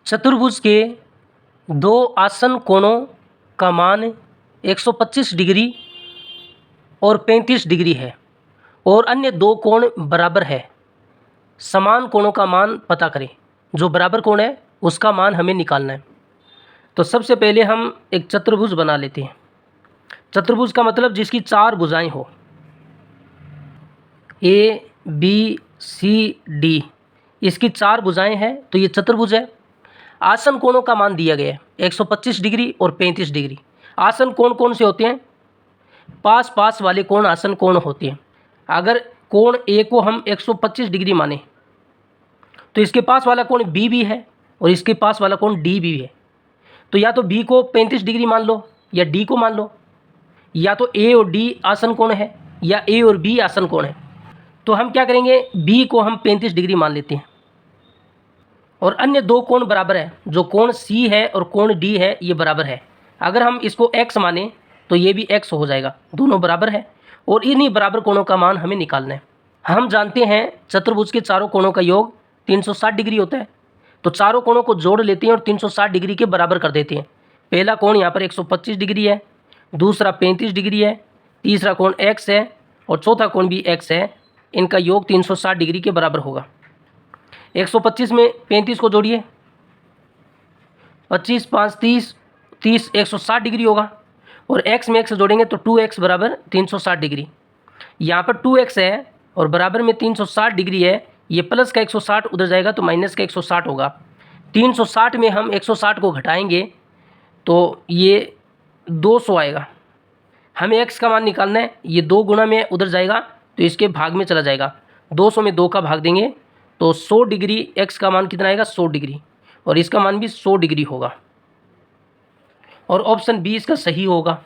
चतुर्भुज के दो आसन कोणों का मान 125 डिग्री और 35 डिग्री है और अन्य दो कोण बराबर है। समान कोणों का मान पता करें। जो बराबर कोण है उसका मान हमें निकालना है। तो सबसे पहले हम एक चतुर्भुज बना लेते हैं। चतुर्भुज का मतलब जिसकी चार भुजाएं हो, ए बी सी डी, इसकी चार भुजाएं हैं तो ये चतुर्भुज है। आसन कोणों का मान दिया गया है 125 डिग्री और 35 डिग्री। आसन कोण कौन से होते हैं? पास पास वाले कोण आसन कोण होते हैं। अगर कोण ए को हम 125 डिग्री माने तो इसके पास वाला कोण बी भी है और इसके पास वाला कोण डी भी है। तो या तो बी को 35 डिग्री मान लो या डी को मान लो, या तो ए और डी आसन कोण है या ए और बी आसन कोण है। तो हम क्या करेंगे, बी को हम 35 डिग्री मान लेते हैं और अन्य दो कोण बराबर है। जो कोण सी है और कोण डी है ये बराबर है। अगर हम इसको x माने तो ये भी x हो जाएगा, दोनों बराबर है और इन्हीं बराबर कोणों का मान हमें निकालना है। हम जानते हैं चतुर्भुज के चारों कोणों का योग 360 डिग्री होता है। तो चारों कोणों को जोड़ लेते हैं और 360 डिग्री के बराबर कर देते हैं। पहला कोण यहाँ पर 125 डिग्री है, दूसरा 35 डिग्री है, तीसरा कोण x है और चौथा कोण भी x है। इनका योग 360 डिग्री के बराबर होगा। 125 में 35 को जोड़िए, 25 5 30, 30 160 डिग्री होगा और x में x जोड़ेंगे तो 2x बराबर 360 डिग्री। यहाँ पर 2x है और बराबर में 360 डिग्री है। ये प्लस का 160 उधर जाएगा तो माइनस का 160 होगा। 360 में हम 160 को घटाएंगे तो ये 200 आएगा। हमें x का मान निकालना है। ये 2 गुना में उधर जाएगा तो इसके भाग में चला जाएगा। 200 में 2 का भाग देंगे तो 100 डिग्री x का मान कितना आएगा, 100 डिग्री, और इसका मान भी 100 डिग्री होगा और ऑप्शन बी इसका सही होगा।